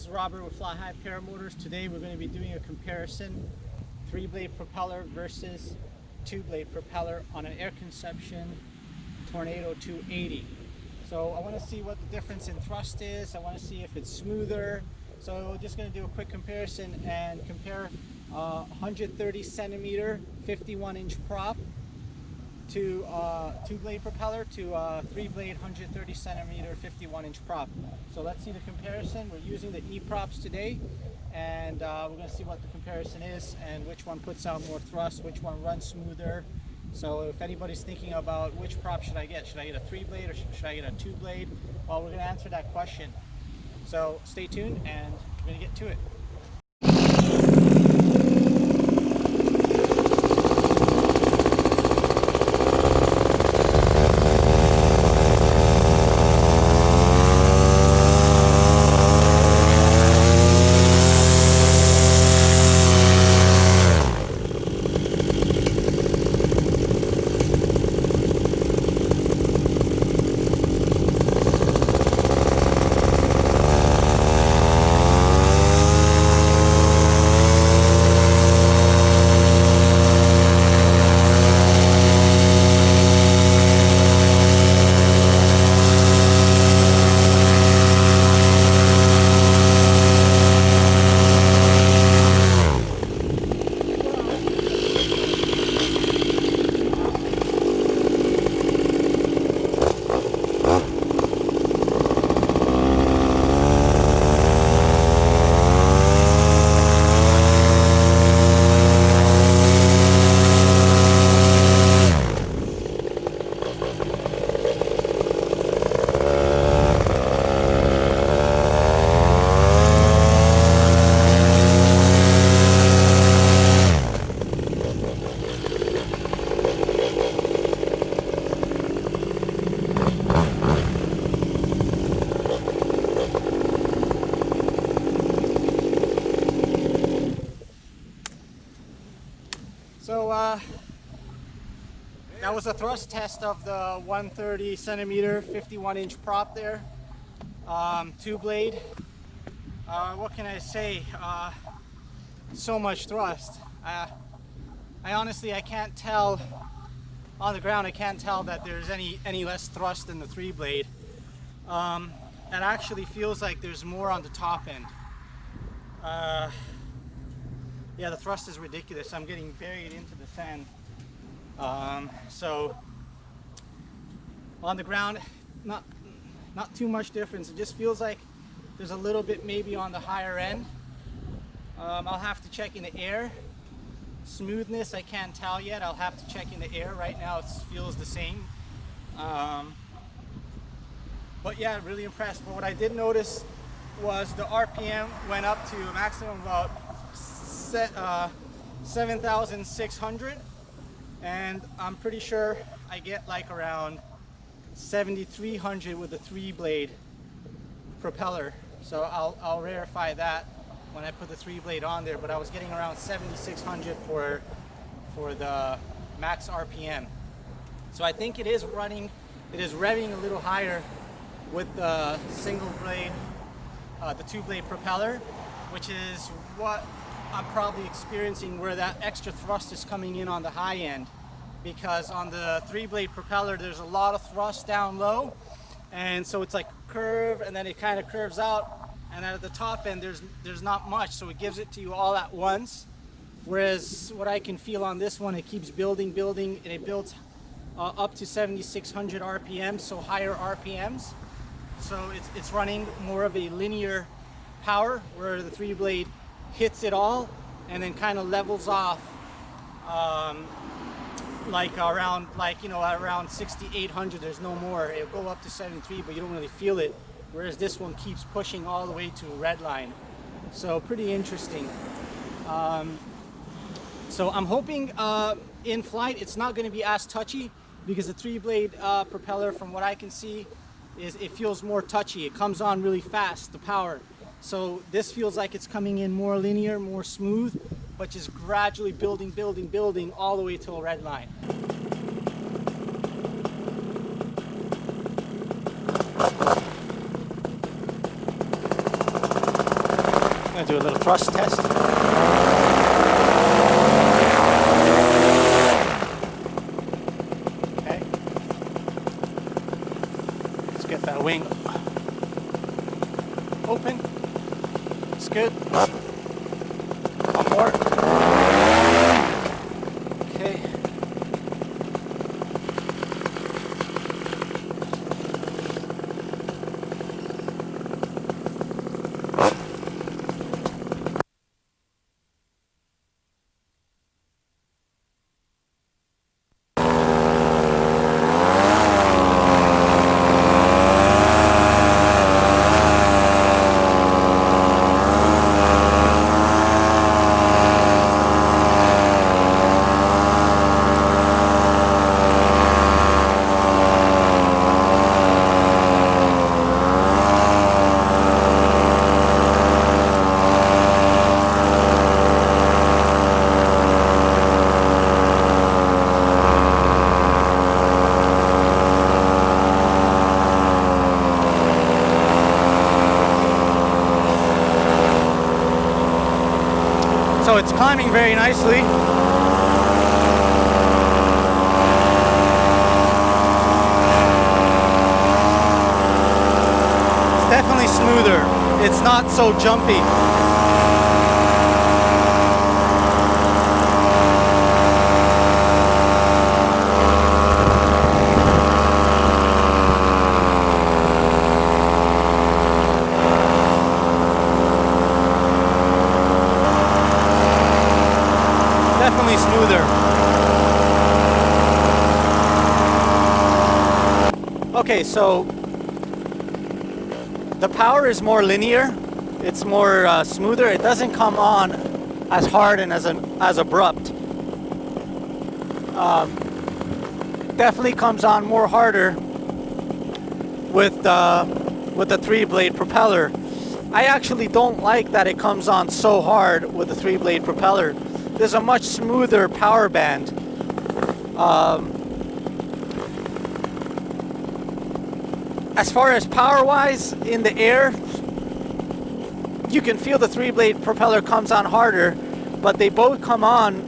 is Robert with Fly High Paramotors. Today we're going to be doing a comparison 3-blade propeller versus 2-blade propeller on an Air Conception Tornado 280. So I want to see what the difference in thrust is. I want to see if it's smoother. So we're just going to do a quick comparison and compare 130 centimeter 51-inch prop to 2-blade propeller to 3-blade 130 centimeter 51-inch prop. So let's see the comparison. We're using the E-props today, and we're going to see what the comparison is and which one puts out more thrust, which one runs smoother. So if anybody's thinking about which prop should I get a 3-blade or should I get a 2-blade, well, we're going to answer that question. So stay tuned and we're going to get to it. So that was a thrust test of the 130 centimeter 51-inch prop there, 2-blade. What can I say? So much thrust. I honestly, I can't tell on the ground. I can't tell that there's any less thrust than the 3-blade. It actually feels like there's more on the top end. Yeah, the thrust is ridiculous. I'm getting buried into the sand. So on the ground, not too much difference. It just feels like there's a little bit maybe on the higher end. I'll have to check in the air. Smoothness, I can't tell yet. I'll have to check in the air. Right now it feels the same. But yeah, really impressed. But what I did notice was the RPM went up to a maximum about 7,600, and I'm pretty sure I get like around 7,300 with the 3-blade propeller. So I'll verify that when I put the 3-blade on there, but I was getting around 7,600 for the max RPM. So I think it is revving a little higher with the single blade, the 2-blade propeller, which is what I'm probably experiencing, where that extra thrust is coming in on the high end, because on the 3-blade propeller there's a lot of thrust down low, and so it's like curve and then it kind of curves out, and then at the top end there's not much, so it gives it to you all at once. Whereas what I can feel on this one, it keeps building, and it builds up to 7,600 RPM, so higher RPMs. So it's running more of a linear power, where the 3-blade hits it all and then kind of levels off, like around 6,800. There's no more. It'll go up to 73, but you don't really feel it, whereas this one keeps pushing all the way to red line. So pretty interesting. So I'm hoping in flight it's not going to be as touchy, because the 3-blade propeller, from what I can see, it feels more touchy. It comes on really fast, the power. So this feels like it's coming in more linear, more smooth, but just gradually building all the way to a red line. I'm gonna do a little thrust test. Okay. Let's get that wing open. It's good. One more. Okay. So it's climbing very nicely. It's definitely smoother. It's not so jumpy. Definitely smoother. Okay, so the power is more linear. It's more smoother. It doesn't come on as hard and as abrupt. Definitely comes on more harder with the 3-blade propeller. I actually don't like that it comes on so hard with the 3-blade propeller. There's a much smoother power band. As far as power-wise, in the air, you can feel the 3-blade propeller comes on harder, but they both come on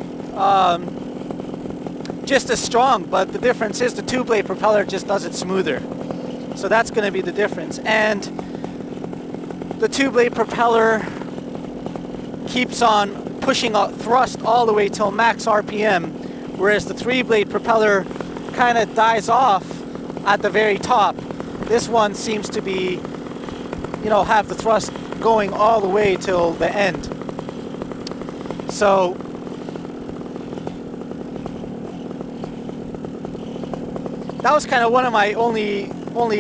just as strong, but the difference is the 2-blade propeller just does it smoother. So that's going to be the difference. And the 2-blade propeller keeps on pushing out thrust all the way till max RPM, whereas the 3-blade propeller kind of dies off at the very top. This one seems to be, you know, have the thrust going all the way till the end. So that was kind of one of my only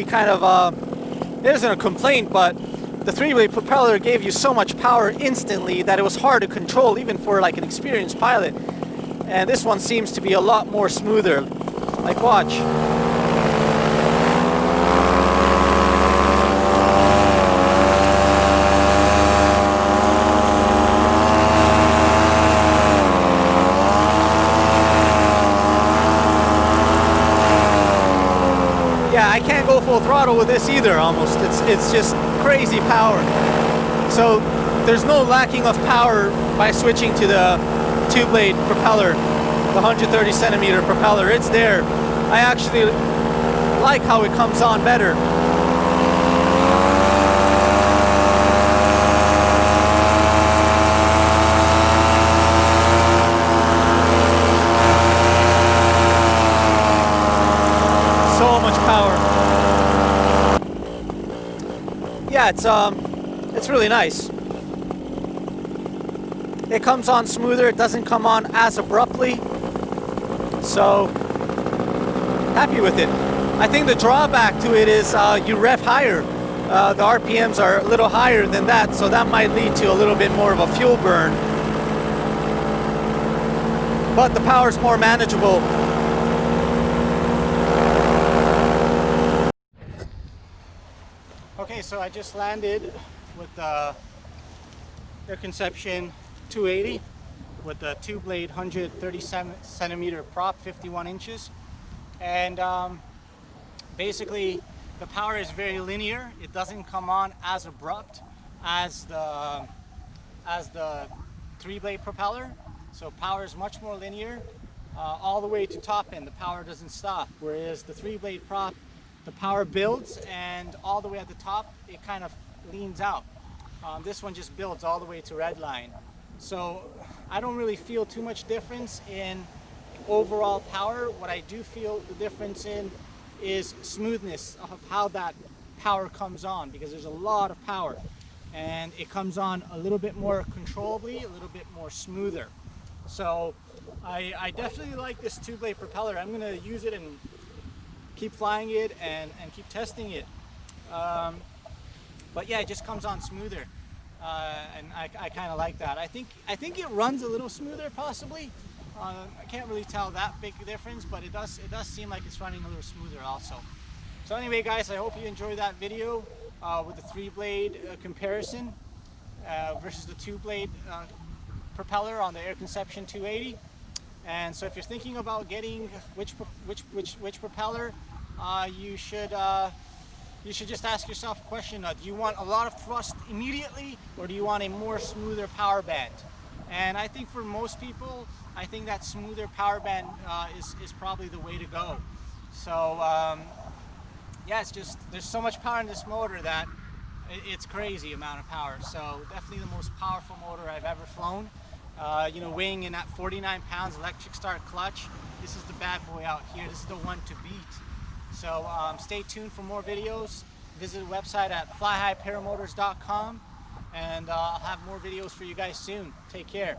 kind of it isn't a complaint, but the 3-blade propeller gave you so much power instantly that it was hard to control even for like an experienced pilot. And this one seems to be a lot more smoother. Like, watch. Yeah, I can't go full throttle with this either almost. It's just crazy power. So there's no lacking of power by switching to the 2-blade propeller, the 130 centimeter propeller. It's there. I actually like how it comes on better. So much power. Yeah, it's really nice. It comes on smoother. It doesn't come on as abruptly. So happy with it. I think the drawback to it is you rev higher. The RPMs are a little higher than that, so that might lead to a little bit more of a fuel burn. But the power's more manageable. Okay, so I just landed with the Air Conception 280 with the 2-blade 137 centimeter prop, 51 inches. And basically the power is very linear. It doesn't come on as abrupt as the as the 3-blade propeller. So power is much more linear all the way to top end. The power doesn't stop, whereas the 3-blade prop, the power builds, and all the way at the top it kind of leans out. This one just builds all the way to red line. So I don't really feel too much difference in overall power. What I do feel the difference in is smoothness of how that power comes on, because there's a lot of power and it comes on a little bit more controllably, a little bit more smoother. So I definitely like this 2-blade propeller. I'm gonna use it and keep flying it and keep testing it. But yeah, it just comes on smoother, and I kind of like that. I think it runs a little smoother possibly. I can't really tell that big difference, but it does seem like it's running a little smoother also. So anyway, guys, I hope you enjoyed that video with the 3-blade comparison versus the 2-blade propeller on the Air Conception 280. And so if you're thinking about getting which propeller, you should just ask yourself a question: do you want a lot of thrust immediately, or do you want a more smoother power band? And I think for most people, I think that smoother power band is probably the way to go. So yeah, it's just, there's so much power in this motor that it's crazy amount of power. So definitely the most powerful motor I've ever flown. You know, weighing in at 49 pounds, electric start clutch. This is the bad boy out here. This is the one to beat. So stay tuned for more videos. Visit the website at flyhighparamotors.com, and I'll have more videos for you guys soon. Take care.